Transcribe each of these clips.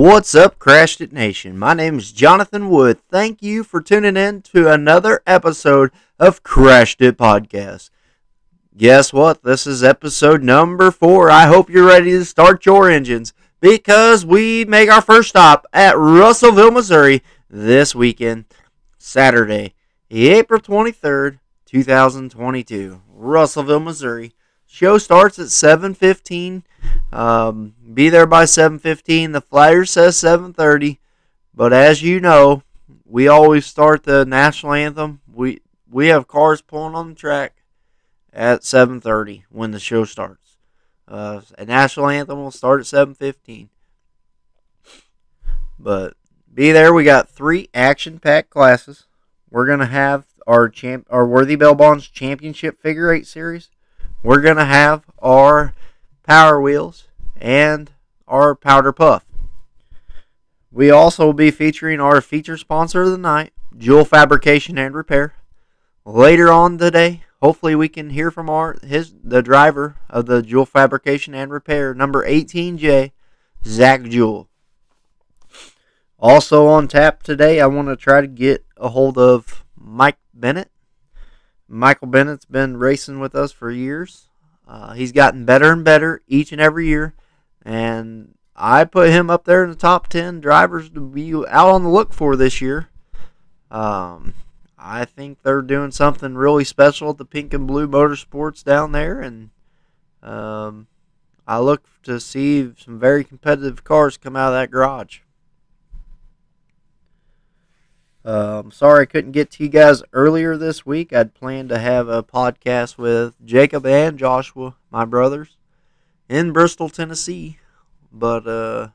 What's up, Crashed It Nation? My name is Jonathan Wood. Thank you for tuning in to another episode of Crashed It Podcast. Guess what? This is episode number 4. I hope you're ready to start your engines because we make our first stop at Russellville, Missouri this weekend, Saturday, April 23rd, 2022. Russellville, Missouri. Show starts at 7:15. Be there by 7:15. The flyer says 7:30, but as you know, we always start the national anthem. We have cars pulling on the track at 7:30 when the show starts. A national anthem will start at 7:15. But be there. We got 3 action-packed classes. We're gonna have our Worthy Bell Bonds Championship Figure 8 Series. We're going to have our Power Wheels and our Powder Puff. We also will be featuring our feature sponsor of the night, Jewell Fabrication and Repair. Later on today, hopefully we can hear from the driver of the Jewell Fabrication and Repair, number 18J, Zach Jewell. Also on tap today, I want to try to get a hold of Mike Bennett. Mikel Bennett's been racing with us for years. He's gotten better and better each and every year, and I put him up there in the top 10 drivers to be out on the look for this year. I think they're doing something really special at the Pink and Blue Motorsports down there, and I look to see some very competitive cars come out of that garage. I'm sorry I couldn't get to you guys earlier this week. I'd planned to have a podcast with Jacob and Joshua, my brothers, in Bristol, Tennessee. But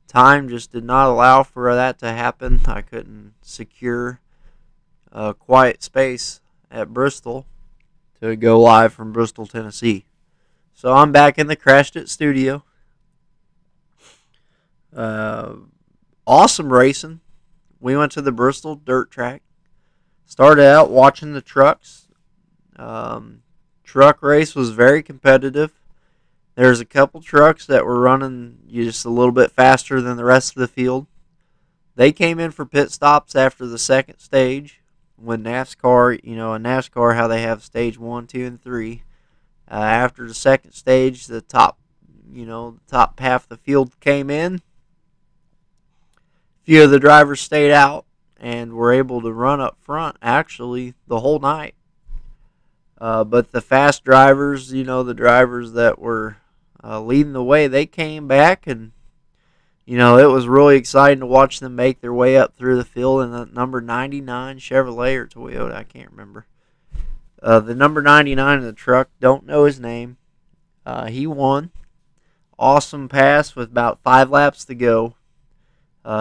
time just did not allow for that to happen. I couldn't secure a quiet space at Bristol to go live from Bristol, Tennessee. So I'm back in the Crashed It studio. Awesome racing. We went to the Bristol dirt track. Started out watching the trucks. Truck race was very competitive. There's a couple trucks that were running just a little bit faster than the rest of the field. They came in for pit stops after the second stage. When NASCAR, in NASCAR, how they have stage 1, 2, and 3. After the second stage, the top half of the field came in. Few of the drivers stayed out and were able to run up front actually the whole night. But the fast drivers, the drivers that were leading the way, they came back, and it was really exciting to watch them make their way up through the field in the number 99 Chevrolet or Toyota, I can't remember. The number 99 in the truck, don't know his name. He won. Awesome pass with about 5 laps to go.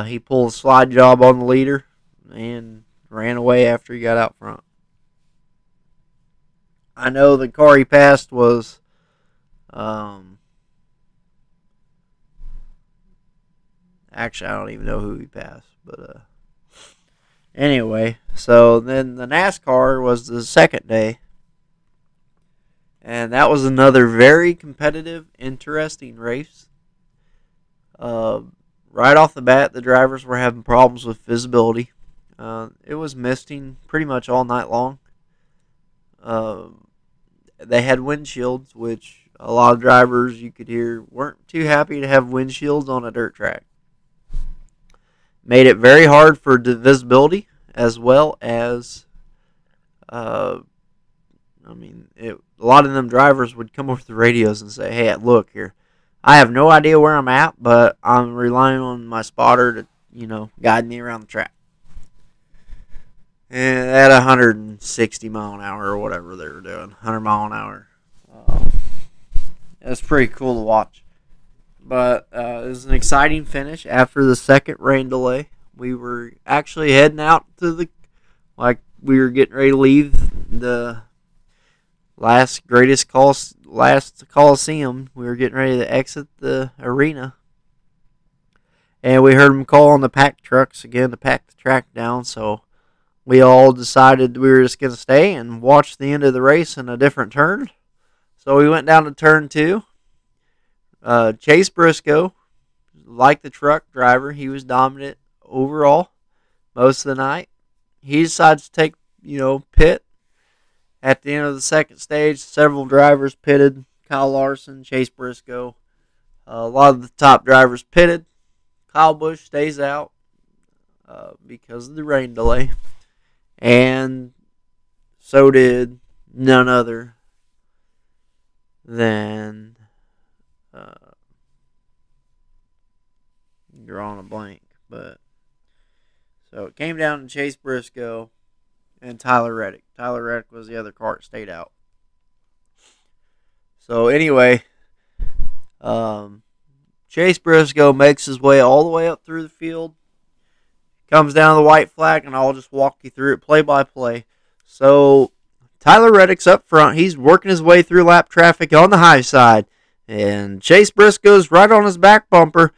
He pulled a slide job on the leader and ran away after he got out front. I know the car he passed was actually, I don't even know who he passed. But anyway, so then the NASCAR was the second day. And that was another very competitive, interesting race. Right off the bat, the drivers were having problems with visibility. It was misting pretty much all night long. They had windshields, which a lot of drivers you could hear weren't too happy to have windshields on a dirt track. Made it very hard for visibility, as well as, a lot of them drivers would come over the radios and say, "Hey, look here. I have no idea where I'm at, but I'm relying on my spotter to, guide me around the track." And at 160 mile an hour or whatever they were doing, 100 mile an hour. That's pretty cool to watch. But it was an exciting finish after the second rain delay. We were actually heading out to we were getting ready to leave the last Coliseum. We were getting ready to exit the arena, and we heard them call on the pack trucks again to pack the track down. So we all decided we were just going to stay and watch the end of the race in a different turn. So we went down to turn 2. Chase Briscoe like the truck driver, he was dominant overall most of the night. He decides to take, pit at the end of the second stage. Several drivers pitted. Kyle Larson, Chase Briscoe. A lot of the top drivers pitted. Kyle Busch stays out because of the rain delay. And so did none other than drawing a blank. But so it came down to Chase Briscoe and Tyler Reddick. Tyler Reddick was the other car that stayed out. So anyway, Chase Briscoe makes his way all the way up through the field, comes down to the white flag, and I'll just walk you through it play by play. So Tyler Reddick's up front. He's working his way through lap traffic on the high side, and Chase Briscoe's right on his back bumper.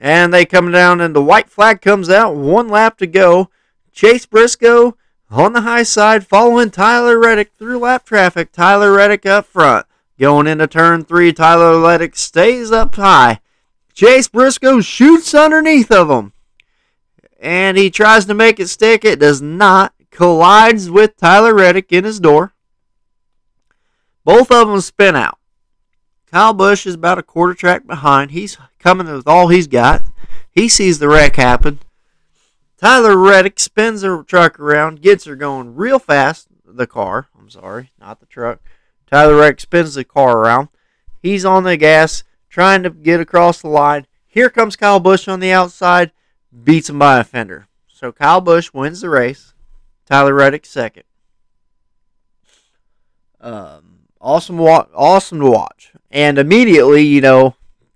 And they come down, and the white flag comes out. 1 lap to go. Chase Briscoe on the high side, following Tyler Reddick through lap traffic. Tyler Reddick up front. Going into turn 3, Tyler Reddick stays up high. Chase Briscoe shoots underneath of him. And he tries to make it stick. It does not. Collides with Tyler Reddick in his door. Both of them spin out. Kyle Busch is about a quarter track behind. He's coming with all he's got. He sees the wreck happen. Tyler Reddick spins the truck around, gets her going real fast. The car, I'm sorry, not the truck. Tyler Reddick spins the car around. He's on the gas, trying to get across the line. Here comes Kyle Busch on the outside, beats him by a fender. So Kyle Busch wins the race. Tyler Reddick second. Awesome to watch. And immediately,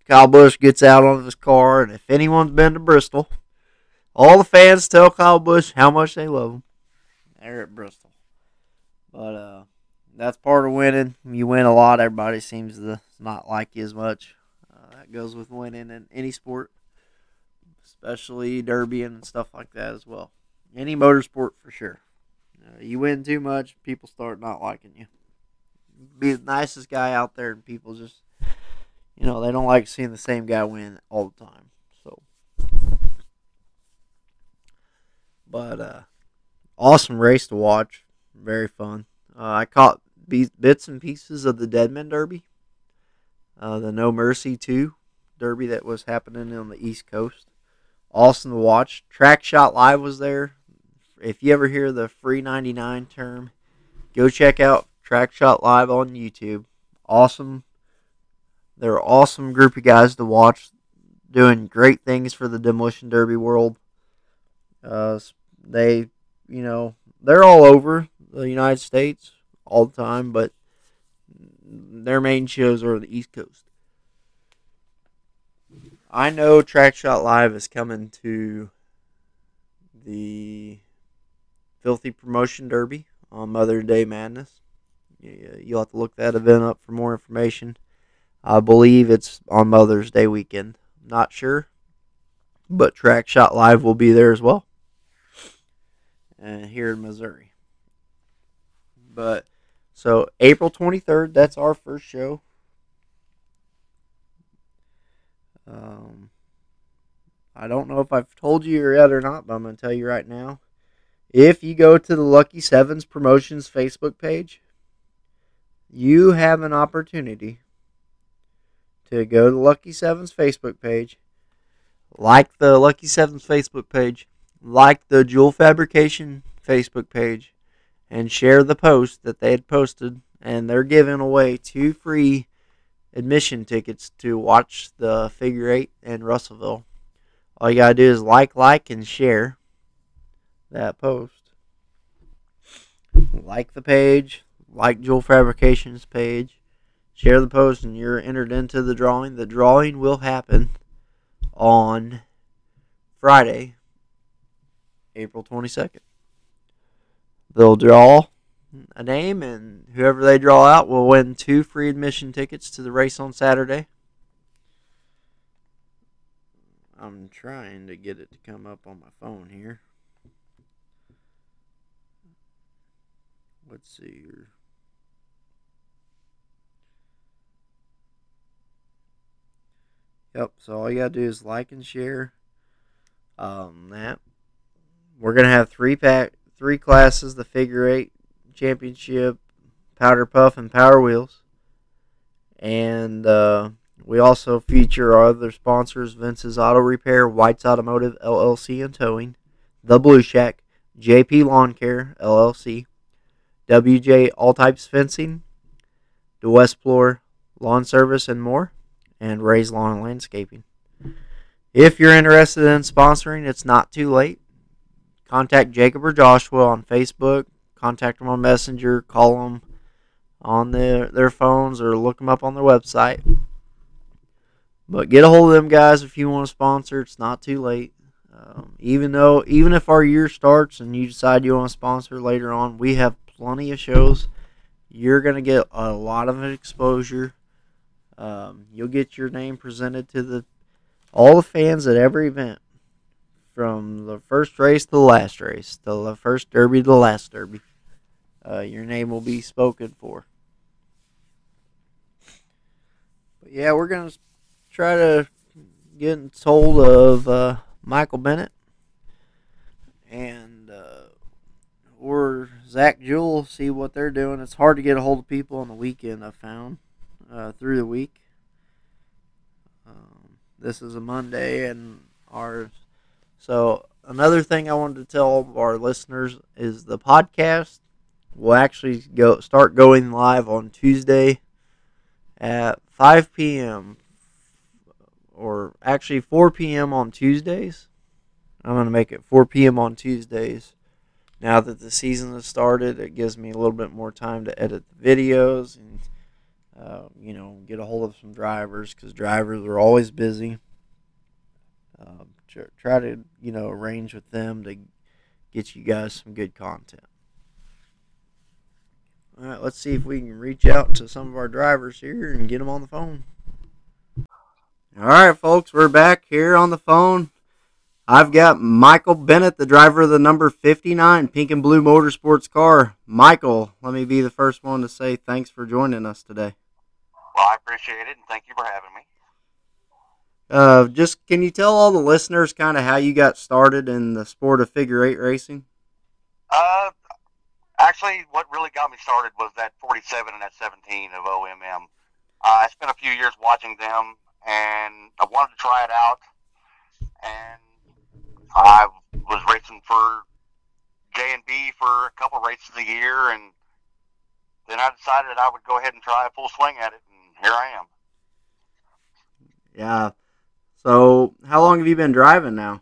Kyle Busch gets out on his car, and if anyone's been to Bristol, all the fans tell Kyle Busch how much they love him. They're at Bristol. But that's part of winning. You win a lot, everybody seems to not like you as much. That goes with winning in any sport, especially derby and stuff like that as well. Any motorsport for sure. You win too much, people start not liking you. Be the nicest guy out there, and people just, they don't like seeing the same guy win all the time. So, but awesome race to watch, very fun. I caught bits and pieces of the Deadman Derby, the No Mercy 2 Derby that was happening on the East Coast. Awesome to watch. Track Shot Live was there. If you ever hear the free 99 term, go check out Track Shot Live on YouTube. Awesome. They're an awesome group of guys to watch, doing great things for the Demolition Derby world. They're all over the United States all the time, but their main shows are on the East Coast. I know Track Shot Live is coming to the Filthy Promotion Derby on Mother's Day Madness. You'll have to look that event up for more information. I believe it's on Mother's Day weekend. Not sure, but Track Shot Live will be there as well. Here in Missouri. But so April 23rd, that's our first show. I don't know if I've told you yet or not, but I'm going to tell you right now. If you go to the Lucky Sevens Promotions Facebook page, you have an opportunity to go to the Lucky Sevens Facebook page, like the Lucky Sevens Facebook page, like the Jewell Fabrication Facebook page, and share the post that they had posted, and they're giving away 2 free admission tickets to watch the Figure 8 in Russellville. All you gotta do is like, and share that post. Like the page, like Jewell Fabrication's page, share the post, and you're entered into the drawing. The drawing will happen on Friday, April 22nd. They'll draw a name, and whoever they draw out will win 2 free admission tickets to the race on Saturday. I'm trying to get it to come up on my phone here. Let's see here. Yep. So all you gotta do is like and share. That we're gonna have three classes: the figure eight championship, powder puff, and power wheels. And we also feature our other sponsors: Vince's Auto Repair, White's Automotive LLC and Towing, The Blue Shack, JP Lawn Care LLC, WJ All Types Fencing, the West Floor Lawn Service and more, and Ray's Lawn and Landscaping. If you're interested in sponsoring, it's not too late. Contact Jacob or Joshua on Facebook. Contact them on Messenger. Call them on their phones or look them up on their website. But get a hold of them guys if you want to sponsor. It's not too late. Even if our year starts and you decide you want to sponsor later on, we have plenty of shows. You're going to get a lot of exposure. You'll get your name presented to all the fans at every event, from the first race to the last race, to the first derby to the last derby. Your name will be spoken for. But yeah, we're going to try to get hold of Mikel Bennett and or Zach Jewell, see what they're doing. It's hard to get a hold of people on the weekend, I've found, through the week. This is a Monday, and so another thing I wanted to tell all of our listeners is the podcast will actually start going live on Tuesday at 5 p.m. or actually 4 p.m. on Tuesdays. I'm going to make it 4 p.m. on Tuesdays. Now that the season has started, it gives me a little bit more time to edit the videos and get a hold of some drivers, because drivers are always busy. Try to, arrange with them to get you guys some good content. All right, let's see if we can reach out to some of our drivers here and get them on the phone. All right, folks, we're back here on the phone. I've got Mikel Bennett, the driver of the number 59 Pink and Blue Motorsports car. Mikel, let me be the first one to say thanks for joining us today. Well, I appreciate it, and thank you for having me. Just can you tell all the listeners kind of how you got started in the sport of figure eight racing? Actually, what really got me started was that 47 and that 17 of OMM. I spent a few years watching them, and I wanted to try it out, and I was racing for J&B for a couple races a year, and then I decided I would go ahead and try a full swing at it, and here I am. Yeah. So, how long have you been driving now?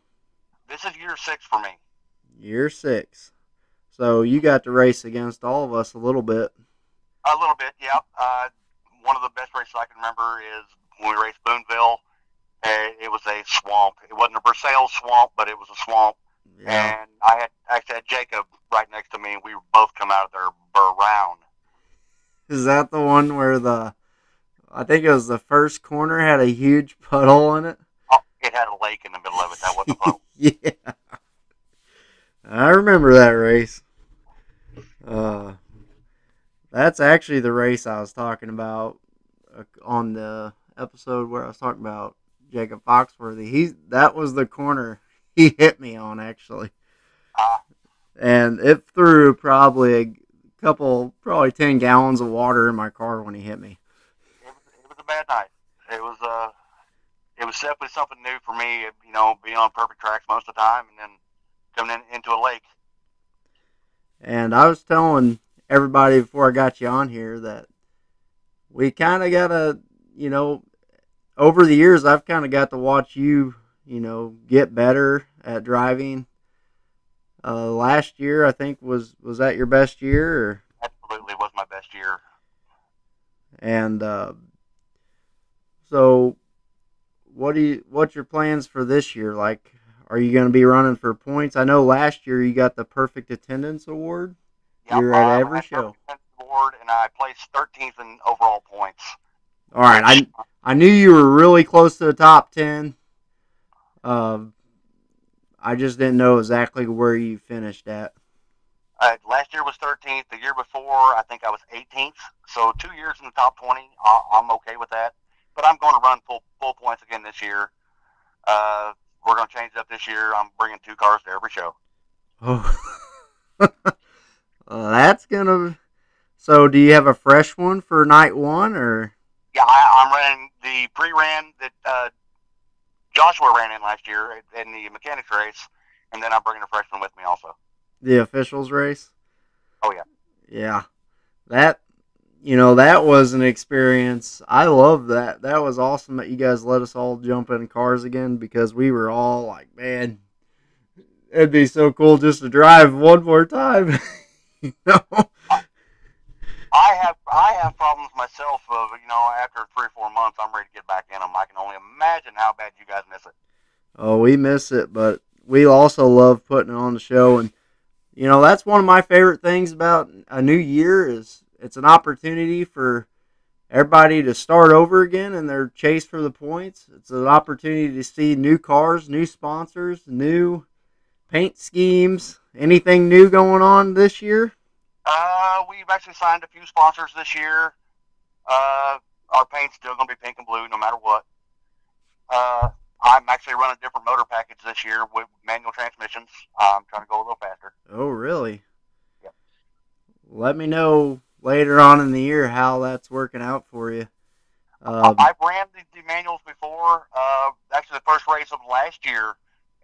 This is year 6 for me. Year 6. So, you got to race against all of us a little bit. A little bit, yeah. One of the best races I can remember is when we raced Boonville. It was a swamp. It wasn't a Versailles swamp, but it was a swamp. Yeah. And I had Jacob right next to me, and we both come out of there brown. Is that the one where I think it was the first corner had a huge puddle in it? Oh, it had a lake in the middle of it. That wasn't a puddle. Yeah. I remember that race. That's actually the race I was talking about on the episode where I was talking about Jacob Foxworthy. That was the corner he hit me on, actually. And it threw probably 10 gallons of water in my car when he hit me. It was a bad night. It was definitely something new for me, being on perfect tracks most of the time and then coming into a lake. And I was telling everybody before I got you on here that we kind of got to, over the years, I've kind of got to watch you, get better at driving. Last year, I think, was that your best year? Or? Absolutely was my best year. And so, what's your plans for this year? Like, are you going to be running for points? I know last year you got the perfect attendance award. Yep, You're at every show. Award, and I placed 13th in overall points. All right, I knew you were really close to the top 10. I just didn't know exactly where you finished at. Last year was 13th. The year before, I think I was 18th. So 2 years in the top 20, I'm okay with that. but I'm going to run full points again this year. We're going to change it up this year. I'm bringing 2 cars to every show. Oh, that's gonna. So, do you have a fresh one for night 1, or? Yeah, I'm running the pre-ran that Joshua ran in last year in the mechanics race, and then I'm bringing a freshman with me also. The officials race? Oh, yeah. Yeah. That was an experience. I love that. That was awesome that you guys let us all jump in cars again, because we were all like, man, it'd be so cool just to drive one more time. you know? I have problems myself of, after 3 or 4 months, I'm ready to get back in them. I can only imagine how bad you guys miss it. Oh, we miss it, but we also love putting it on the show. And, that's one of my favorite things about a new year is it's an opportunity for everybody to start over again in their chase for the points. It's an opportunity to see new cars, new sponsors, new paint schemes. Anything new going on this year? We've actually signed a few sponsors this year. Our paint's still going to be pink and blue no matter what. I'm actually running a different motor package this year with manual transmissions. I'm trying to go a little faster. Oh, really? Yep. Let me know later on in the year how that's working out for you. I've ran the manuals before. Actually, the first race of last year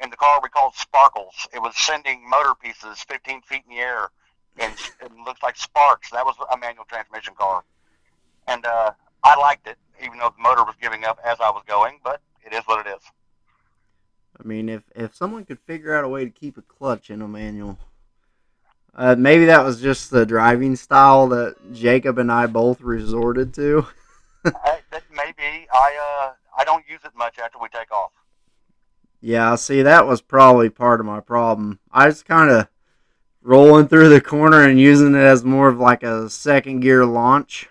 in the car we called Sparkles. It was sending motor pieces 15 feet in the air, and it looks like sparks. That was a manual transmission car. And I liked it, even though the motor was giving up as I was going, but it is what it is. I mean, if someone could figure out a way to keep a clutch in a manual, maybe that was just the driving style that Jacob and I both resorted to. Maybe. I don't use it much after we take off. Yeah, see, that was probably part of my problem. I was kind of rolling through the corner and using it as more of like a second gear launch,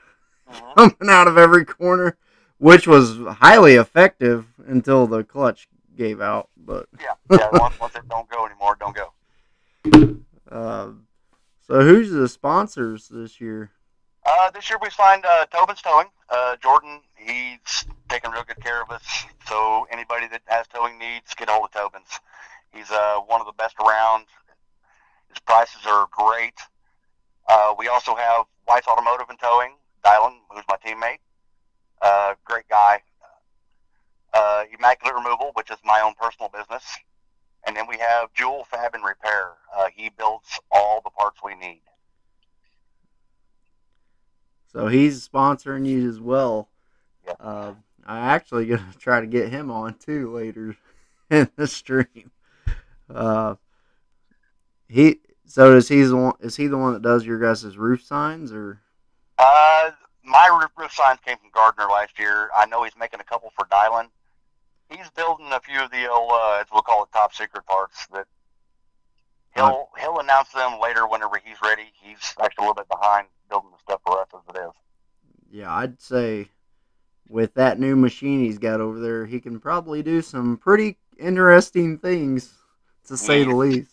coming out of every corner, which was highly effective until the clutch gave out. But yeah, once it don't go anymore, don't go. So who's the sponsors this year? This year we signed Tobin's Towing. Jordan, he's taking real good care of us. So anybody that has towing needs, get hold of Tobin's. He's one of the best around. His prices are great. We also have White's Automotive and Towing. Dylan, who's my teammate, great guy. Immaculate Removal, which is my own personal business. And then we have Jewell Fab and Repair. He builds all the parts we need. So he's sponsoring you as well. Yeah. I'm actually going to try to get him on too later in the stream. So is he the one that does your guys' roof signs, or? My roof signs came from Gardner last year. I know he's making a couple for Dylan. He's building a few of the old, as we'll call it, top secret parts that he'll announce them later whenever he's ready. He's actually a little bit behind building the stuff for us as it is. Yeah, I'd say with that new machine he's got over there, he can probably do some pretty interesting things, to say the least.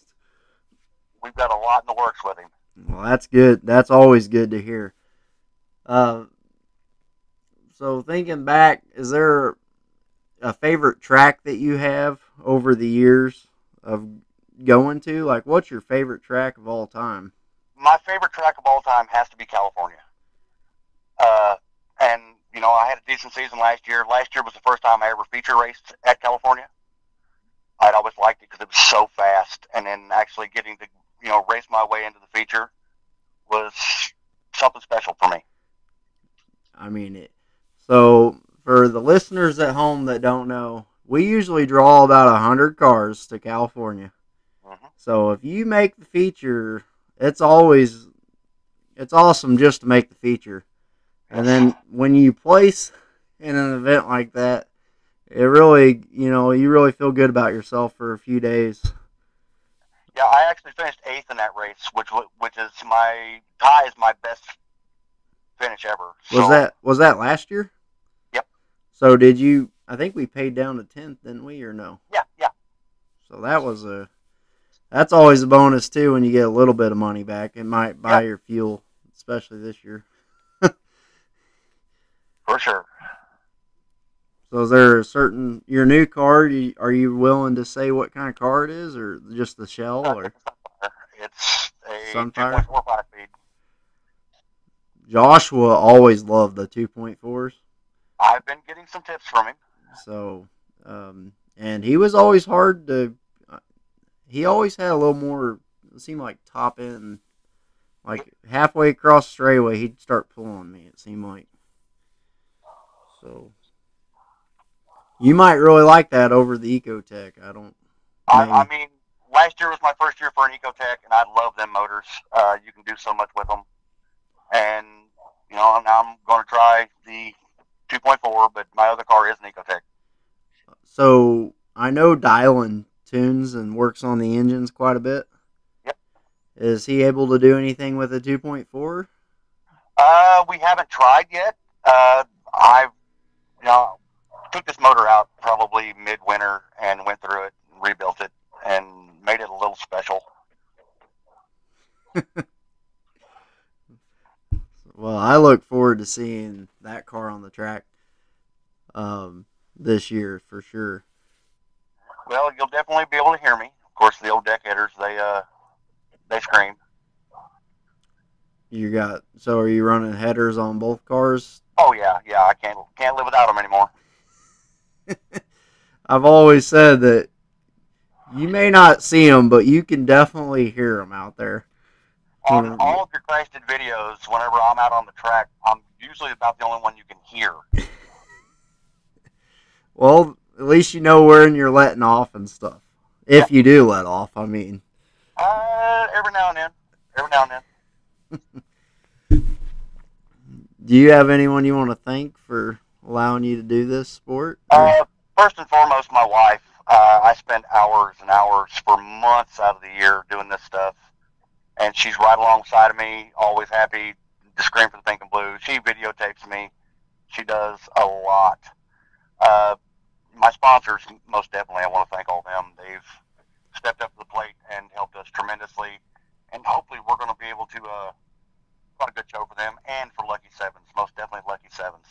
We've got a lot in the works with him. Well, that's good. That's always good to hear. So thinking back, is there a favorite track that you have over the years of going to? Like, what's your favorite track of all time? My favorite track of all time has to be California. And, I had a decent season last year. Last year was the first time I ever feature raced at California. I'd always liked it because it was so fast. And then actually getting to, race my way into the feature was something special for me. I mean, so for the listeners at home that don't know, we usually draw about 100 cars to California. Mm-hmm. So if you make the feature, it's awesome just to make the feature. And then when you place in an event like that, it really, you really feel good about yourself for a few days. Yeah, I actually finished 8th in that race, which is my best finish ever. Was that last year? Yep. So I think we paid down to 10th, didn't we, or no? Yeah. So that's always a bonus too when you get a little bit of money back. It might buy your fuel, especially this year. For sure. So is there a certain, your new car, are you willing to say what kind of car it is, or just the shell, or? It's a Sunfire? 2.45 speed. Joshua always loved the 2.4s. I've been getting some tips from him. So, and he was always hard to, he always had a little more, it seemed like top end, like halfway across the straightaway, he'd start pulling me, it seemed like. So, you might really like that over the Ecotech. I mean, last year was my first year for an Ecotech, and I love them motors. You can do so much with them. And, now I'm going to try the 2.4, but my other car is an Ecotech. So, I know Dylan tunes and works on the engines quite a bit. Yep. Is he able to do anything with a 2.4? We haven't tried yet. I've, took this motor out probably midwinter and went through it and rebuilt it and made it a little special. Well, I look forward to seeing that car on the track this year for sure. Well, you'll definitely be able to hear me. Of course, the old deckheaders, they scream. So are you running headers on both cars? Oh yeah, I can't live without them anymore. I've always said that you may not see them, but you can definitely hear them out there. On all of your crashed videos, whenever I'm out on the track, I'm usually about the only one you can hear. Well, at least you know when you're letting off and stuff. If you do let off, I mean. Every now and then. Do you have anyone you want to thank for allowing you to do this sport? First and foremost, my wife. I spend hours and hours for months out of the year doing this stuff. And she's right alongside of me, always happy to scream for the pink and blue. She videotapes me. She does a lot. My sponsors, most definitely, I want to thank all of them. They've stepped up to the plate and helped us tremendously. And hopefully we're going to be able to put a good show for them and for Lucky Sevens, most definitely Lucky Sevens.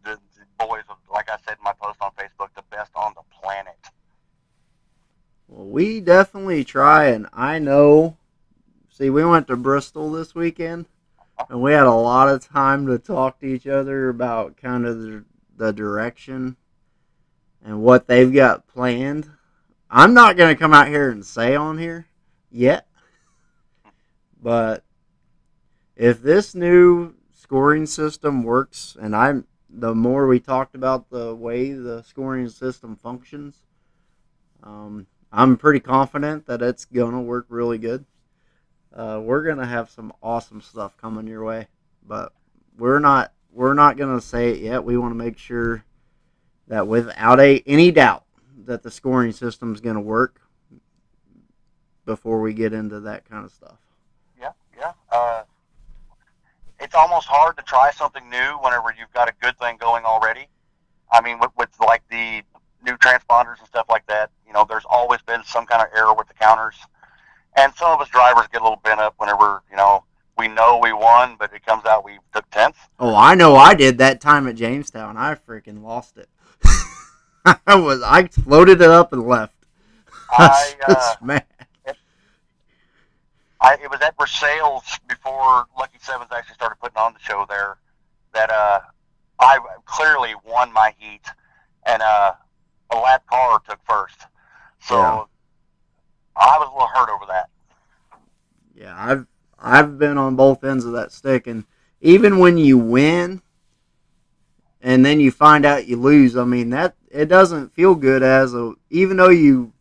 The boys, like I said in my post on Facebook, the best on the planet. Well, we definitely try, and I know. See, we went to Bristol this weekend, and we had a lot of time to talk to each other about kind of the direction and what they've got planned. I'm not going to come out here and say on here yet, but if this new scoring system works, and the more we talked about the way the scoring system functions, I'm pretty confident that it's going to work really good. We're going to have some awesome stuff coming your way, but we're not going to say it yet. We want to make sure that without any doubt that the scoring system is going to work before we get into that kind of stuff. Yeah. It's almost hard to try something new whenever you've got a good thing going already. I mean, with like the new transponders and stuff like that, there's always been some kind of error with the counters. And some of us drivers get a little bent up whenever, we know we won, but it comes out we took 10th. Oh, I know I did that time at Jamestown. I freaking lost it. I loaded it up and left. I was just mad. It was at Versailles before Lucky Sevens actually started putting on the show there that I clearly won my heat, and a lap car took first. So yeah. I was a little hurt over that. Yeah, I've been on both ends of that stick, and even when you win and then you find out you lose, I mean, that it doesn't feel good even though you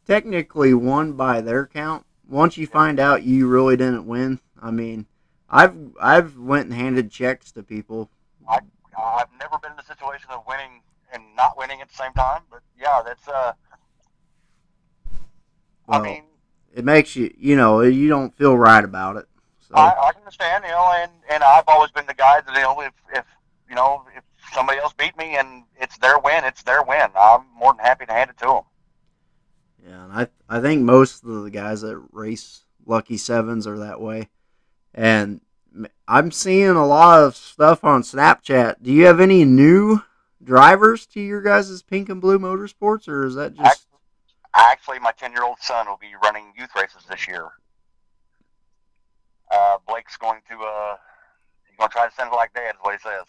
technically won by their count. Once you find out you really didn't win, I mean, I've went and handed checks to people. I've never been in a situation of winning and not winning at the same time, but yeah, that's well, I mean, it makes you, you don't feel right about it. So. I can understand, and I've always been the guy that, if somebody else beat me and it's their win, it's their win. I'm more than happy to hand it to them. Yeah, and I think most of the guys that race Lucky Sevens are that way. And I'm seeing a lot of stuff on Snapchat. Do you have any new drivers to your guys' Pink and Blue Motorsports, or is that just... Actually, my 10-year-old son will be running youth races this year. Blake's going to he's going to try to send it like dad, is what he says.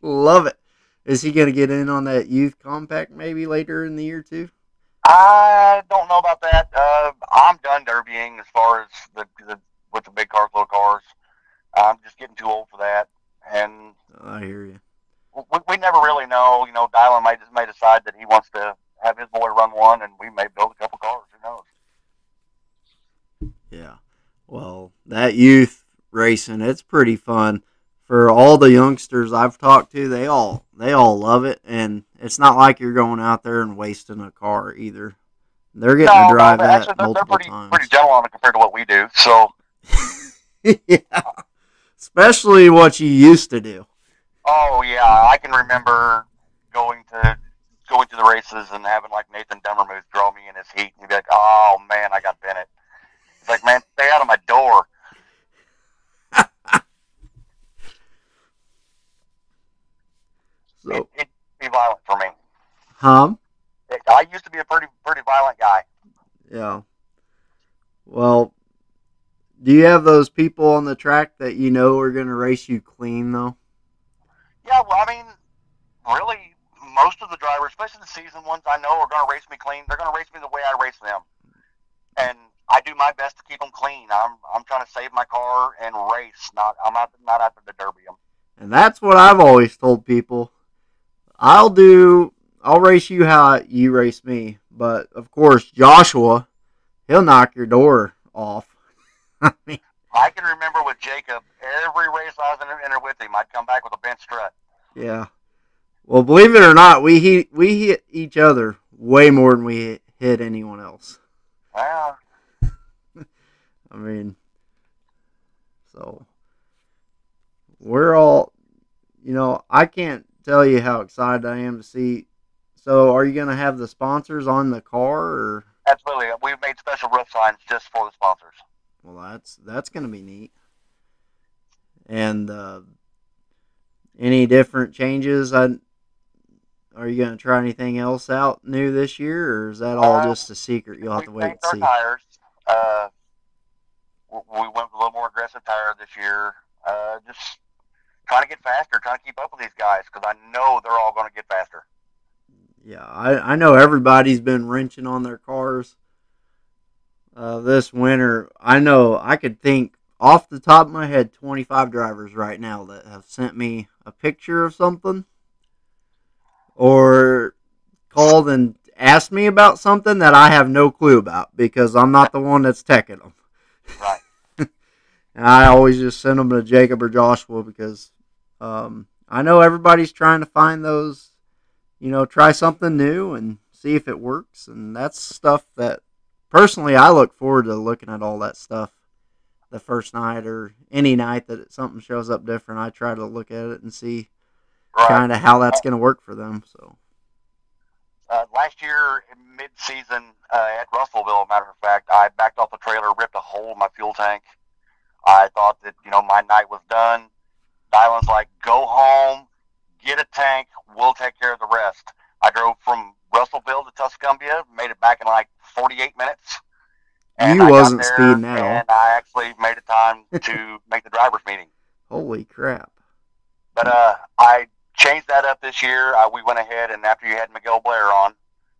Love it. Is he going to get in on that youth compact maybe later in the year too? I don't know about that. I'm done derbying as far as with the big cars, little cars. I'm just getting too old for that, and I hear you. We never really know. You know, Dylan may decide that he wants to have his boy run one, and we may build a couple cars. Who knows? Yeah. Well, that youth racing, it's pretty fun. For all the youngsters I've talked to, they all love it, and it's not like you're going out there and wasting a car either. They're getting to drive that multiple times. They're pretty gentle on it compared to what we do. So, yeah, especially what you used to do. Oh yeah, I can remember going to the races and having like Nathan Dummermuth draw me in his heat, and he'd be like, "Oh man, I got Bennett." It's like, man, stay out of my door. So it'd be violent for me. I used to be a pretty violent guy. Yeah. Well, do you have those people on the track that you know are going to race you clean, though? Yeah, well, I mean, really, most of the drivers, especially the season ones, I know are going to race me clean. They're going to race me the way I race them, and I do my best to keep them clean. I'm trying to save my car and race. I'm not after the derby them. And that's what I've always told people. I'll race you how you race me, but of course Joshua, he'll knock your door off. I can remember with Jacob, every race I was in there with him, I'd come back with a bent strut. Yeah. Well, believe it or not, we hit each other way more than we hit anyone else. Well, I mean, so we're all, I can't tell you how excited I am to see. So, are you going to have the sponsors on the car, or? Absolutely. We've made special roof signs just for the sponsors. Well, that's going to be neat. And any different changes? Are you going to try anything else out new this year, or is that all just a secret? You'll have to wait and see. We changed our tires. We went with a little more aggressive tire this year. Just trying to get faster, trying to keep up with these guys, because I know they're all going to get faster. Yeah, I know everybody's been wrenching on their cars this winter. I know I could think off the top of my head 25 drivers right now that have sent me a picture of something or called and asked me about something that I have no clue about because I'm not the one that's teching them. Right. And I always just send them to Jacob or Joshua because I know everybody's trying to find those, try something new and see if it works. And that's stuff that, personally, I look forward to looking at all that stuff the first night or any night that something shows up different. I try to look at it and see kind of how that's going to work for them. So last year, mid-season at Russellville, matter of fact, I backed off the trailer, ripped a hole in my fuel tank. I thought that, my night was done. Dylan's like, go home, get a tank, we'll take care of the rest. I drove from Russellville to Tuscumbia, made it back in like 48 minutes. And you wasn't speeding at all. And I actually made it time to make the driver's meeting. Holy crap. But I changed that up this year. We went ahead, and after you had Mikel Blair on,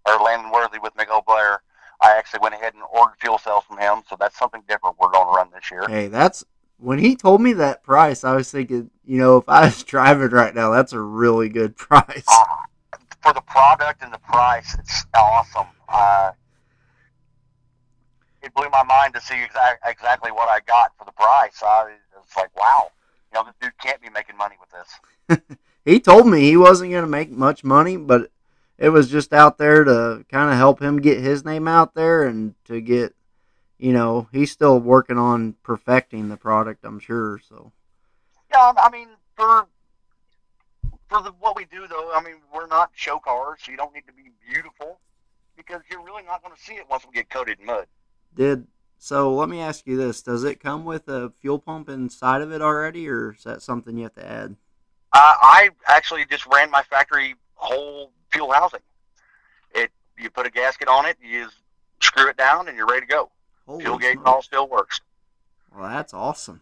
or Landon Worthy with Mikel Blair, I actually went ahead and ordered fuel cells from him, so that's something different we're going to run this year. Hey, when he told me that price, I was thinking, if I was driving right now, that's a really good price. For the product and the price, it's awesome. It blew my mind to see exactly what I got for the price. It's like, wow, this dude can't be making money with this. He told me he wasn't going to make much money, but it was just out there to kind of help him get his name out there and to get, he's still working on perfecting the product, I'm sure. So yeah, I mean, for what we do, though, we're not show cars, so you don't need to be beautiful because you're really not going to see it once we get coated in mud. So let me ask you this. Does it come with a fuel pump inside of it already, or is that something you have to add? I actually just ran my factory whole fuel housing. You put a gasket on it, you screw it down, and you're ready to go. Fuel gauge and all still works. Well, that's awesome.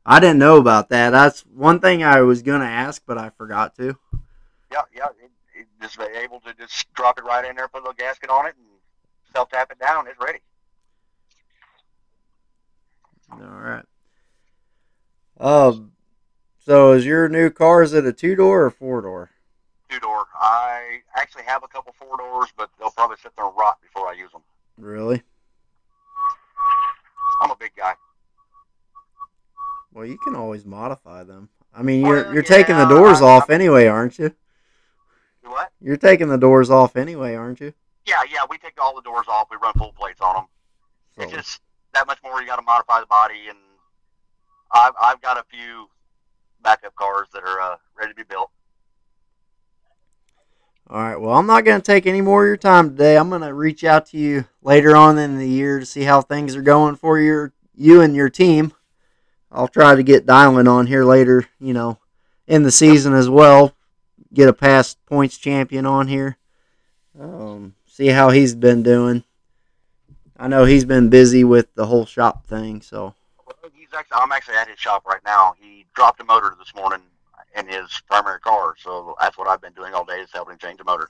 I didn't know about that. That's one thing I was going to ask, but I forgot to. Yeah. It just able to just drop it right in there, put a little gasket on it, and self-tap it down. It's ready. All right. So is your new car, is it a 2-door or 4-door? 2-door. I actually have a couple 4-doors, but they'll probably sit there and rot before I use them. Really? I'm a big guy. Well, you can always modify them. I mean, you're taking the doors off anyway, aren't you? What? You're taking the doors off anyway, aren't you? Yeah. We take all the doors off. We run full plates on them. So. It's just that much more. You got to modify the body, and I've got a few backup cars that are ready to be built. All right. Well, I'm not going to take any more of your time today. I'm going to reach out to you later on in the year to see how things are going for you and your team. I'll try to get dialing on here later, in the season as well. Get a past points champion on here. See how he's been doing. I know he's been busy with the whole shop thing, so. I'm actually at his shop right now. He dropped a motor this morning in his primary car, so that's what I've been doing all day is helping him change the motor.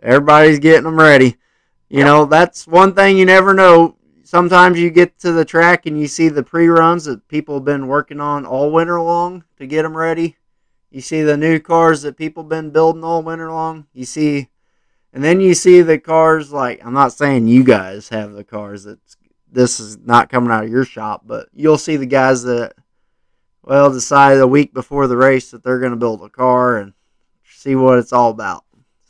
Everybody's getting them ready. That's one thing you never know. Sometimes you get to the track and you see the pre-runs that people have been working on all winter long to get them ready. You see the new cars that people have been building all winter long. And then you see the cars, like, I'm not saying you guys have the cars, this is not coming out of your shop, but you'll see the guys that, decide a week before the race that they're going to build a car and see what it's all about.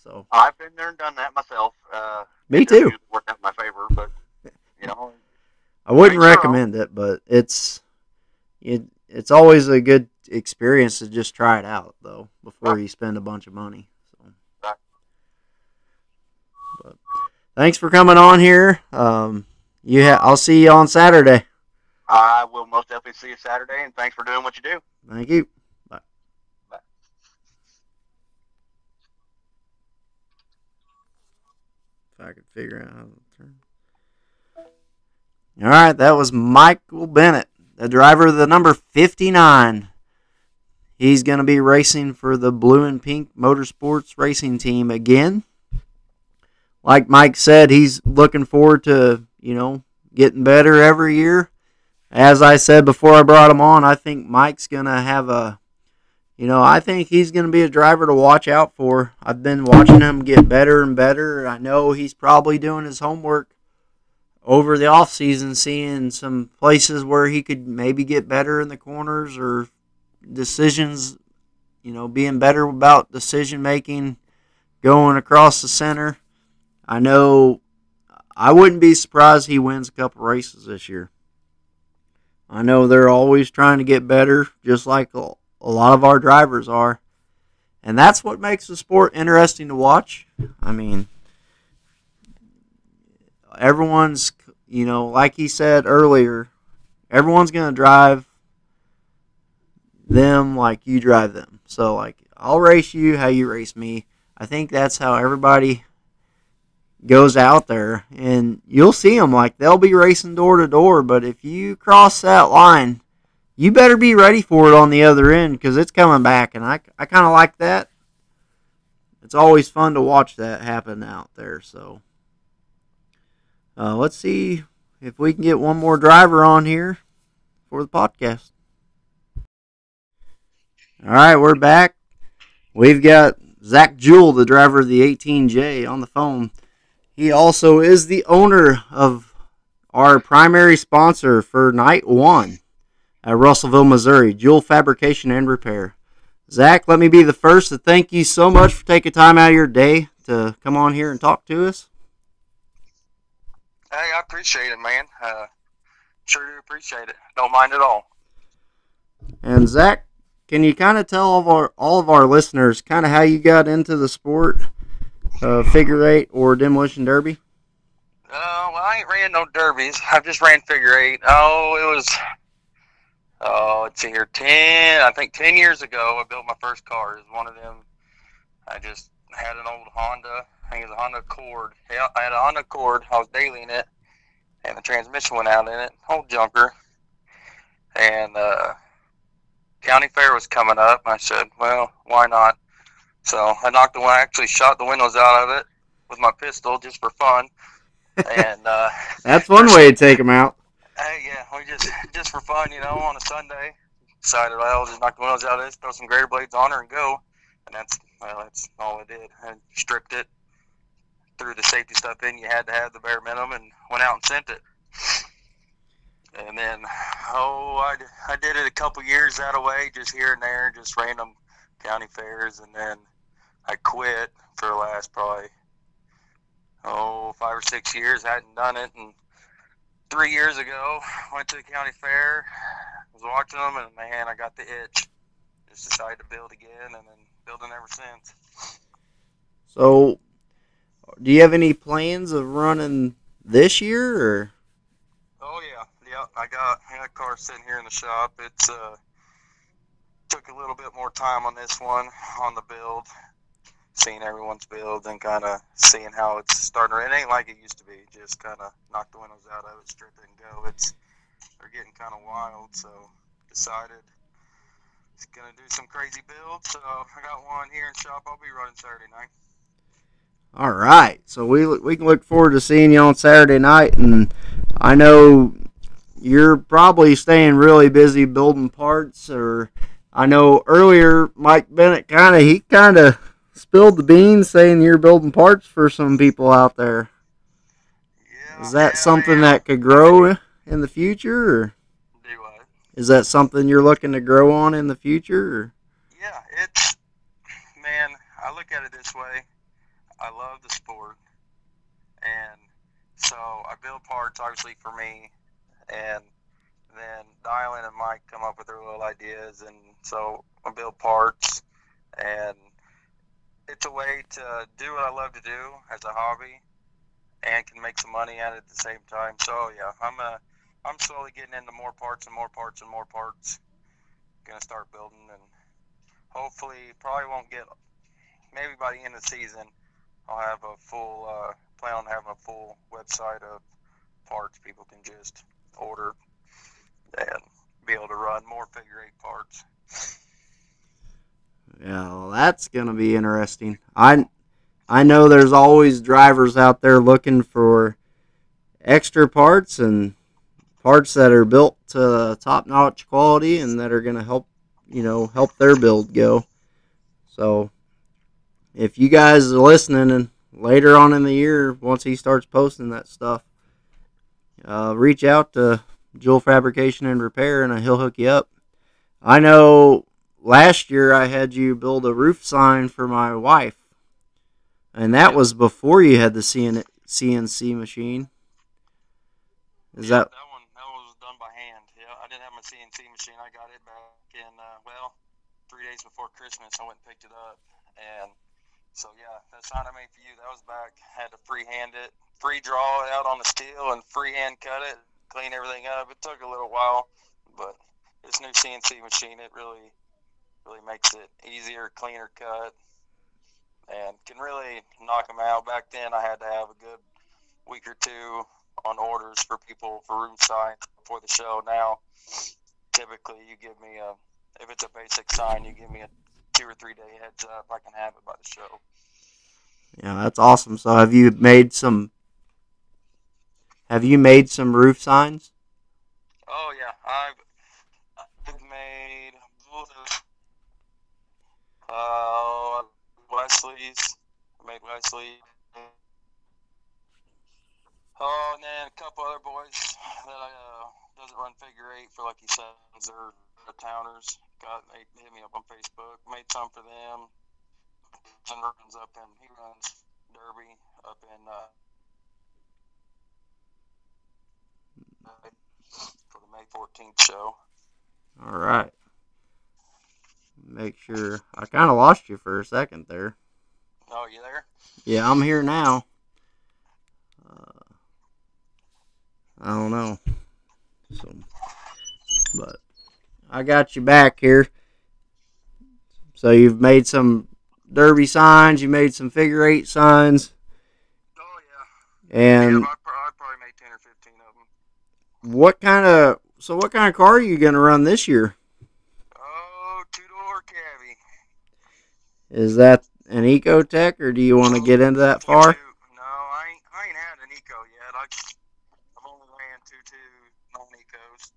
So I've been there and done that myself. Me too. Worked out in my favor, but I wouldn't recommend it, but it's always a good experience to just try it out though before you spend a bunch of money. So. But thanks for coming on here. I'll see you on Saturday. I will most definitely see you Saturday, and thanks for doing what you do. Thank you. Bye. Bye. If I could figure out how to turn. All right, that was Mikel Bennett, the driver of the number 59. He's going to be racing for the Blue and Pink Motorsports Racing Team again. Like Mike said, he's looking forward to, getting better every year. As I said before I brought him on, I think Mike's going to have I think he's going to be a driver to watch out for. I've been watching him get better and better. I know he's probably doing his homework over the off season, seeing some places where he could maybe get better in the corners or decisions, being better about decision making going across the center. I know I wouldn't be surprised he wins a couple races this year. I know they're always trying to get better, just like a lot of our drivers are. And that's what makes the sport interesting to watch. I mean, everyone's, like he said earlier, everyone's going to drive them like you drive them. So, like, I'll race you how you race me. I think that's how everybody goes out there. And you'll see them, like, they'll be racing door to door. But if you cross that line, you better be ready for it on the other end because it's coming back. And I kind of like that. It's always fun to watch that happen out there. So, let's see if we can get one more driver on here for the podcast. All right, we're back. We've got Zach Jewell, the driver of the 18J, on the phone. He also is the owner of our primary sponsor for night one at Russellville, Missouri, Jewell Fabrication and Repair. Zach, let me be the first to thank you so much for taking time out of your day to come on here and talk to us. Hey, I appreciate it, man. Sure do appreciate it. Don't mind at all. And Zach, can you kind of tell all of our listeners kind of how you got into the sport, figure eight or demolition derby? Well, I ain't ran no derbies. I've just ran figure eight. Oh, it was Oh, let's see here. I think 10 years ago, I built my first car. It was one of them. I just had an old Honda. I think it was a Honda Accord. Yeah, I had a Honda Accord. I was daily in it, and the transmission went out in it. Old junker. And county fair was coming up. I said, well, why not? So I actually shot the windows out of it with my pistol just for fun. And that's one way to take them out. Hey, yeah, we just for fun, on a Sunday, decided, well, I'll just knock the windows out of this, throw some grater blades on her, and go. And that's all I did. I stripped it, threw the safety stuff in. You had to have the bare minimum, and went out and sent it. And then, I did it a couple years that way, just here and there, just random county fairs, and then I quit for the last probably 5 or 6 years. I hadn't done it, and 3 years ago, went to the county fair, was watching them, and man, I got the itch. Just decided to build again, and then building ever since. So, do you have any plans of running this year, or? Oh yeah. I got a car sitting here in the shop. It's took a little bit more time on this one, on the build, seeing everyone's build and kind of seeing how it's starting. It ain't like it used to be. Just kind of knock the windows out of it, strip it, and go. They're getting kind of wild, so decided it's gonna do some crazy builds. So I got one here in shop. I'll be running Saturday night. All right, so we can look forward to seeing you on Saturday night, and I know you're probably staying really busy building parts. Or I know earlier Mike Bennett kind of spilled the beans saying you're building parts for some people out there. Yeah. Is that something that could grow in the future? Or do what? Is that something you're looking to grow on in the future? Or? Yeah, man, I look at it this way. I love the sport, and so I build parts obviously for me, and then Dylan and Mike come up with their little ideas, and so I build parts, and it's a way to do what I love to do as a hobby, and can make some money at it at the same time. So yeah, I'm slowly getting into more parts and more parts and more parts. Gonna start building, and hopefully probably won't get, maybe by the end of the season I'll have a full plan on having a full website of parts people can just order and be able to run more figure 8 parts. Yeah, well, that's going to be interesting. I know there's always drivers out there looking for extra parts and parts that are built to top-notch quality and that are going to help their build go. So if you guys are listening, and later on in the year, once he starts posting that stuff, reach out to Jewell Fabrication and Repair, and he'll hook you up. I know last year I had you build a roof sign for my wife, and that was before you had the CNC machine. That one was done by hand. Yeah, I didn't have my CNC machine. I got it back in 3 days before Christmas. I went and picked it up, and so yeah, that sign I made for you, that was back. Had to freehand it, draw it out on the steel, and freehand cut it, clean everything up. It took a little while, but this new CNC machine, it really makes it easier, cleaner cut, and can really knock them out. Back then, I had to have a good week or two on orders for people for room signs before the show. Now, typically, you give me if it's a basic sign, you give me a 2 or 3 day heads up. I can have it by the show. Yeah, that's awesome. So have you made some roof signs? Oh yeah, I've made Leslie's. I made Leslie. Oh, and then a couple other boys that doesn't run figure 8 for Lucky Sevens or towners. They hit me up on Facebook. Made some for them. He runs Derby up in for the May 14th show. All right. Make sure. I kind of lost you for a second there. Oh, you there? Yeah, I'm here now. I don't know. So, but I got you back here. So you've made some derby signs. You made some figure 8 signs. Oh yeah. And I probably made 10 or 15 of them. what kind of car are you gonna run this year? Oh, 2-door Cavy. Is that an Ecotech, or do you want to get into that far? No, I ain't had an Eco yet. I've only ran 2.2 non-Ecos.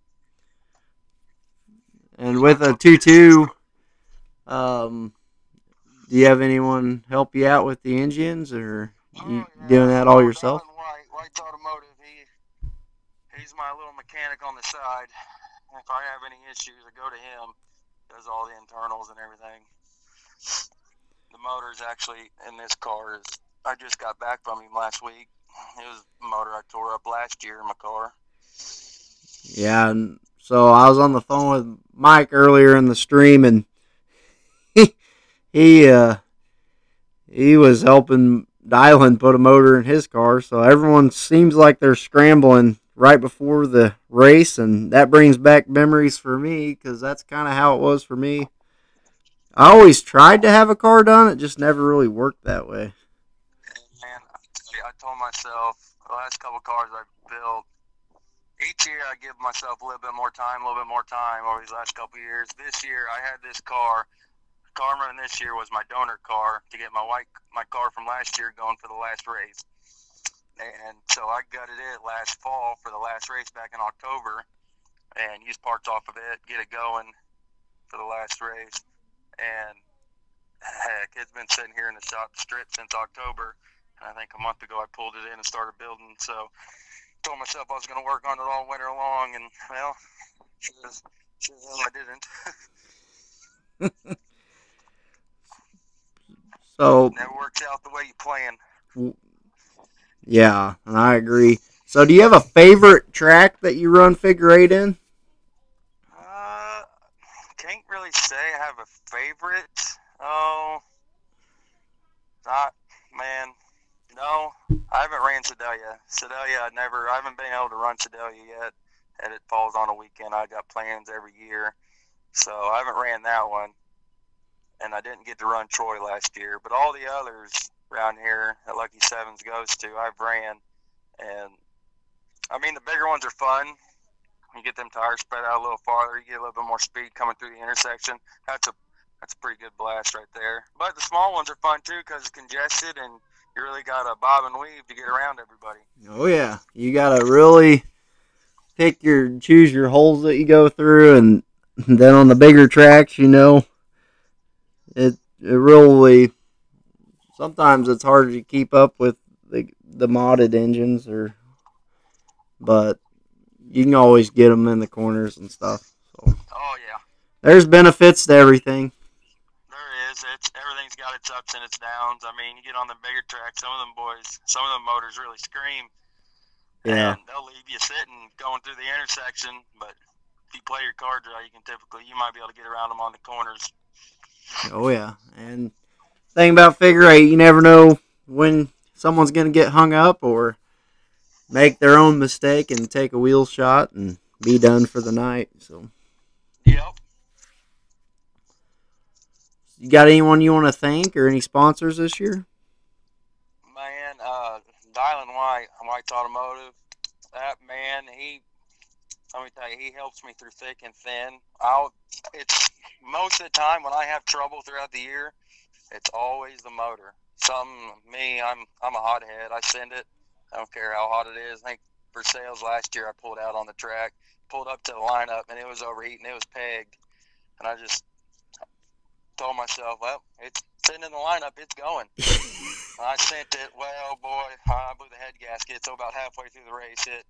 And with a 2.2, do you have anyone help you out with the engines, or you doing that all yourself? White's Automotive. He's my little mechanic on the side. If I have any issues, I go to him. Does all the internals and everything. The motor's actually in this car. I just got back from him last week. It was the motor I tore up last year in my car. Yeah, and so I was on the phone with Mike earlier in the stream, and he was helping Dylan put a motor in his car. So everyone seems like they're scrambling right before the race, and that brings back memories for me, because that's kind of how it was for me. I always tried to have a car done. It just never really worked that way. Man, I told myself the last couple cars I've built, each year I give myself a little bit more time over these last couple years. This year I had this car. The car I'm running this year was my donor car to get my car from last year going for the last race. And so I gutted it last fall for the last race back in October and used parts off of it, get it going for the last race. And heck, it's been sitting here in the shop stripped since October. And I think a month ago I pulled it in and started building. So told myself I was going to work on it all winter long, and well, sure I didn't. So never works out the way you plan. Yeah, and I agree. So do you have a favorite track that you run figure 8 in? Can't really say I have a favorite. Oh, no, I haven't ran Sedalia. I haven't been able to run Sedalia yet, and it falls on a weekend. I got plans every year, so I haven't ran that one, and I didn't get to run Troy last year, but all the others around here that Lucky Sevens goes to, I've ran, and I mean, the bigger ones are fun. You get them tires spread out a little farther, you get a little bit more speed coming through the intersection. That's a pretty good blast right there. But the small ones are fun too because it's congested and you really got to bob and weave to get around everybody. Oh yeah, you got to really choose your holes that you go through, and then on the bigger tracks, it really, sometimes it's hard to keep up with the modded engines, but you can always get them in the corners and stuff. So. Oh yeah, there's benefits to everything. There is. Everything's got its ups and its downs. I mean, you get on the bigger tracks, some of them motors really scream. Yeah. And they'll leave you sitting going through the intersection, but if you play your cards right, you might be able to get around them on the corners. Oh yeah, and thing about figure 8, you never know when someone's going to get hung up or make their own mistake and take a wheel shot and be done for the night. So. Yep. You got anyone you want to thank or any sponsors this year? Man, Dylan White's Automotive. That man, let me tell you, he helps me through thick and thin. It's most of the time when I have trouble throughout the year, it's always the motor. I'm a hothead. I send it. I don't care how hot it is. I think for sales last year, I pulled out on the track, pulled up to the lineup, and it was overheating. It was pegged. And I just told myself, well, it's sitting in the lineup. It's going. I sent it. Well, boy, I blew the head gasket. So about halfway through the race, it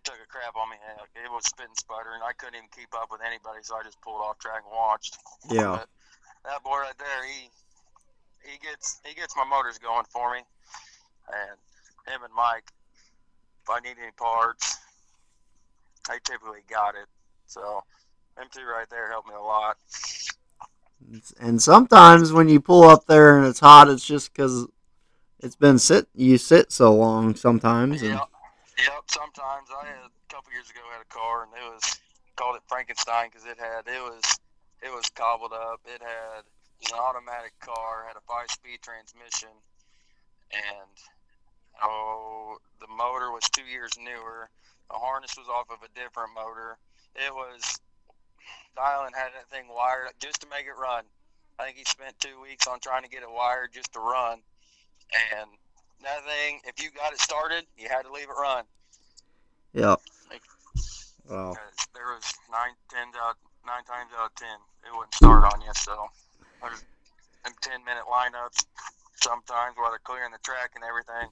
took a crap on me. It was spitting, sputtering. I couldn't even keep up with anybody, so I just pulled off track and watched. Yeah. But that boy right there, he gets my motors going for me. And him and Mike, if I need any parts, they typically got it. So them two right there helped me a lot. And sometimes when you pull up there and it's hot, it's just because you sit so long sometimes. Yep. Sometimes. A couple years ago, I had a car, and it was called it Frankenstein because it was cobbled up. It was an automatic car, had a 5-speed transmission, and the motor was 2 years newer. The harness was off of a different motor. Dylan had that thing wired just to make it run. I think he spent 2 weeks on trying to get it wired just to run. And that thing, if you got it started, you had to leave it run. Yep. Wow. There was 9 times out of 10, it wouldn't start on you. So there's 10-minute lineups sometimes while they're clearing the track and everything.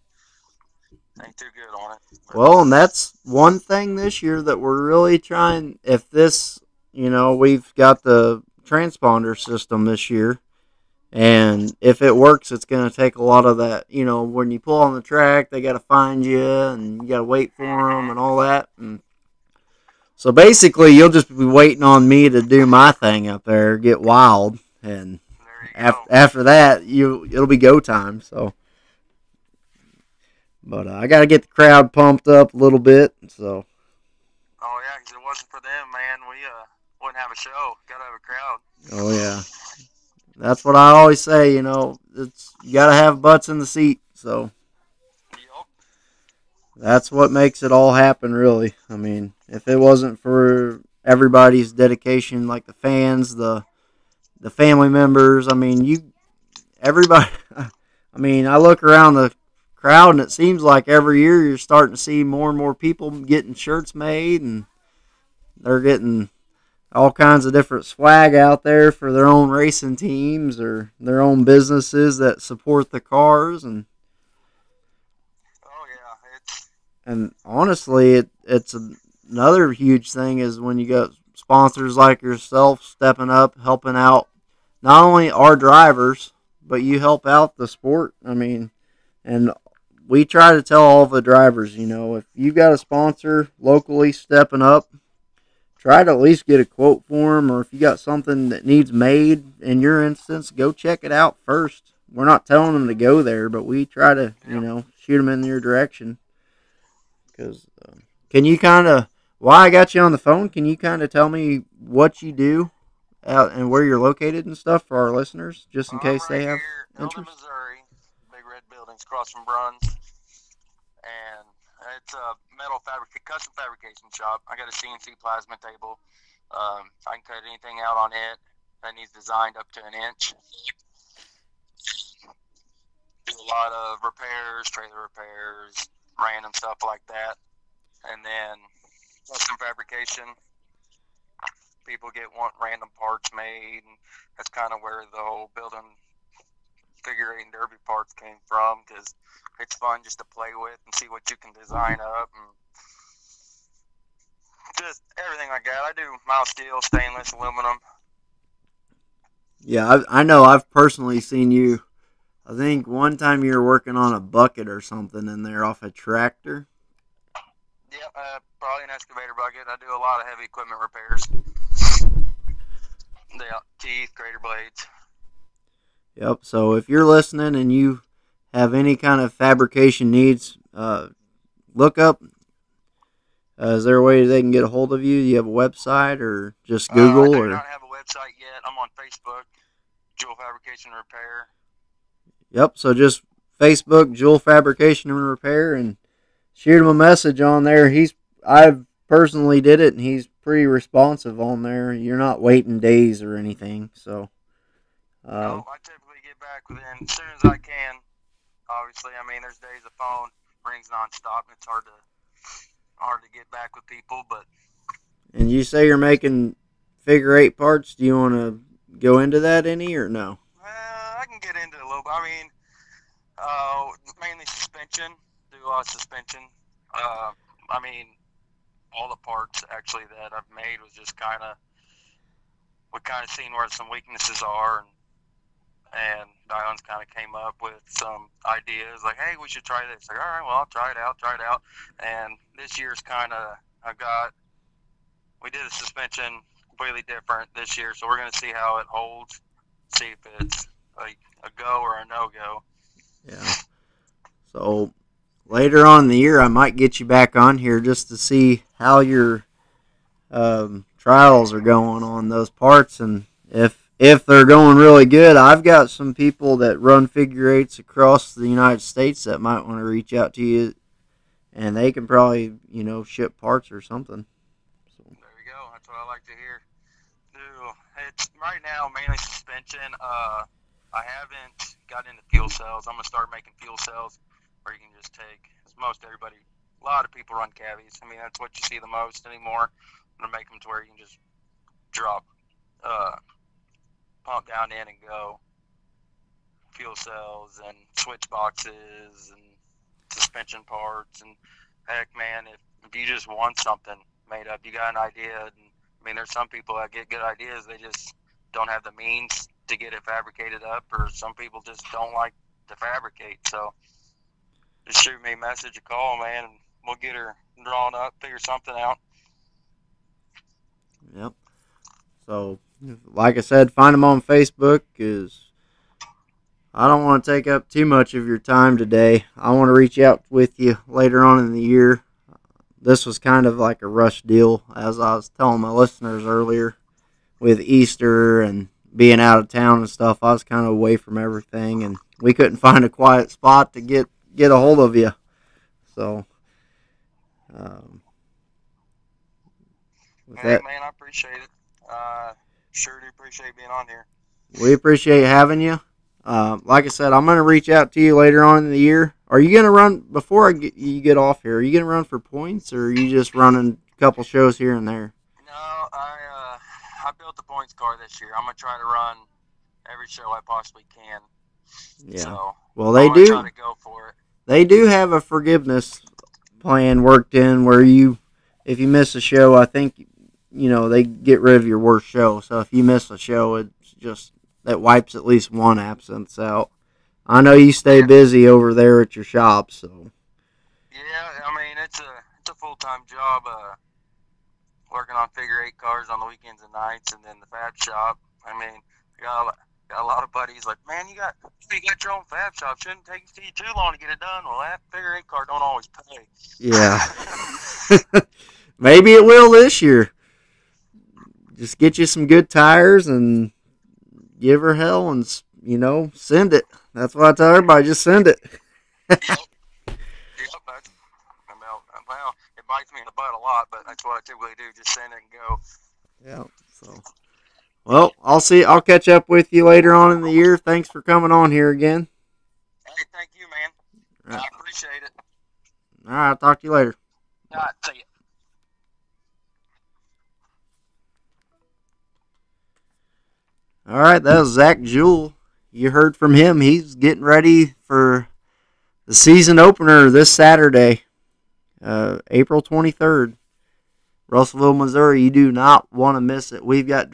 Ain't too good on it. Well, and that's one thing this year that we're really trying. If this, we've got the transponder system this year, and if it works, it's going to take a lot of that. When you pull on the track, they got to find you, and you got to wait for them and all that. And so basically, you'll just be waiting on me to do my thing up there, get wild, and after that, it'll be go time. So. But I got to get the crowd pumped up a little bit, so. Oh, yeah, because it wasn't for them, man. We wouldn't have a show. Got to have a crowd. Oh, yeah. That's what I always say, you got to have butts in the seat, so. Yep. That's what makes it all happen, really. I mean, if it wasn't for everybody's dedication, like the fans, the family members, everybody. I look around the crowd, and it seems like every year you're starting to see more and more people getting shirts made, and they're getting all kinds of different swag out there for their own racing teams or their own businesses that support the cars. And and honestly, it's another huge thing is when you got sponsors like yourself stepping up, helping out not only our drivers, but you help out the sport. And we try to tell all the drivers, if you've got a sponsor locally stepping up, try to at least get a quote for them, or if you got something that needs made in your instance, go check it out first. We're not telling them to go there, but we try to, shoot them in your direction. Because, can you while I got you on the phone, can you kind of tell me what you do out and where you're located and stuff for our listeners, just in case they have interest? Missouri. Buildings across from Bruns, and it's a custom fabrication shop. I got a CNC plasma table. I can cut anything out on it that needs designed up to an inch. Do a lot of repairs, trailer repairs, random stuff like that, and then custom fabrication. People want random parts made, and that's kind of where the whole building figure 8 derby parts came from, because it's fun just to play with and see what you can design up and just everything like that. I do mild steel, stainless, aluminum. Yeah, I know. I've personally seen you. I think one time you were working on a bucket or something in there off a tractor. Yep, probably an excavator bucket. I do a lot of heavy equipment repairs. Teeth, grater blades. Yep, so if you're listening and you have any kind of fabrication needs, look up. Is there a way they can get a hold of you? Do you have a website or just Google? I do not have a website yet. I'm on Facebook, Jewell Fabrication and Repair. Yep, so just Facebook, Jewell Fabrication and Repair, and shoot him a message on there. I've personally did it, and he's pretty responsive on there. You're not waiting days or anything, so. No, I typically get back within as soon as I can. Obviously, there's days the phone rings nonstop, and it's hard to get back with people. But and you say you're making figure 8 parts. Do you want to go into that any or no? I can get into it a little bit. Mainly suspension. Do a lot of suspension. All the parts actually that I've made was just we seen where some weaknesses are, and Dylan's kind of came up with some ideas like, hey, we should try this. Like, all right, well, I'll try it out. And this year's we did a suspension completely different this year, so we're going to see how it holds, see if it's like a go or a no-go. Yeah. So later on in the year, I might get you back on here just to see how your trials are going on those parts, and if they're going really good, I've got some people that run figure eights across the United States that might want to reach out to you, and they can probably, ship parts or something. So. There you go. That's what I like to hear. It's right now mainly suspension. I haven't got into fuel cells. I'm gonna start making fuel cells where you can just take. A lot of people run cavies. I mean, that's what you see the most anymore. I'm gonna make them to where you can just drop, pump down in and go. Fuel cells and switch boxes and suspension parts, and heck, man, if you just want something made up, you got an idea. And, I mean, there's some people that get good ideas, they just don't have the means to get it fabricated up, or some people just don't like to fabricate. So just shoot me a message, a call, man, and we'll get her drawn up, figure something out. Yep. So, like I said, find them on Facebook, because I don't want to take up too much of your time today. I want to reach out with you later on in the year. This was kind of like a rush deal, as I was telling my listeners earlier, with Easter and being out of town and stuff. I was kind of away from everything, and we couldn't find a quiet spot to get a hold of you. So, Hey, man, I appreciate it. Sure do appreciate being on here. We appreciate having you. Like I said, I'm going to reach out to you later on in the year. Are you going to run, before you get off here, are you going to run for points, or are you just running a couple shows here and there? No, I built the points car this year. I'm going to try to run every show I possibly can. Yeah. So, well, they I'm do. try to go for it. They do have a forgiveness plan worked in where if you miss a show, I think, they get rid of your worst show. So if you miss a show, that wipes at least one absence out. I know you stay busy over there at your shop, so. Yeah, I mean, it's a full-time job, working on figure eight cars on the weekends and nights, and then the fab shop. I mean, got a lot of buddies like, man, you got your own fab shop. Shouldn't take you too long to get it done. Well, that figure eight car don't always pay. Yeah. Maybe it will this year. Just get you some good tires and give her hell and, send it. That's what I tell everybody, just send it. Yep, well, it bites me in the butt a lot, but that's what I typically do, just send it and go. Yeah, so. Well, I'll catch up with you later on in the year. Thanks for coming on here again. Hey, thank you, man. Right. I appreciate it. All right, I'll talk to you later. All right, see ya. All right, that was Zach Jewell. You heard from him. He's getting ready for the season opener this Saturday, April 23rd. Russellville, Missouri. You do not want to miss it. We've got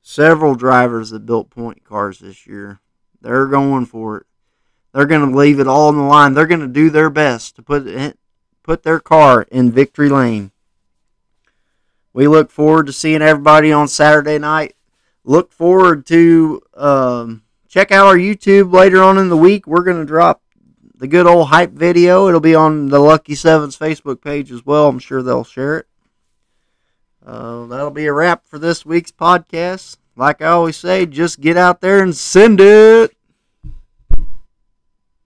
several drivers that built point cars this year. They're going for it. They're going to leave it all on the line. They're going to do their best to put their car in victory lane. We look forward to seeing everybody on Saturday night. Look forward to check out our YouTube later on in the week. We're going to drop the good old hype video. It'll be on the Lucky Sevens Facebook page as well. I'm sure they'll share it. That'll be a wrap for this week's podcast. Like I always say, just get out there and send it.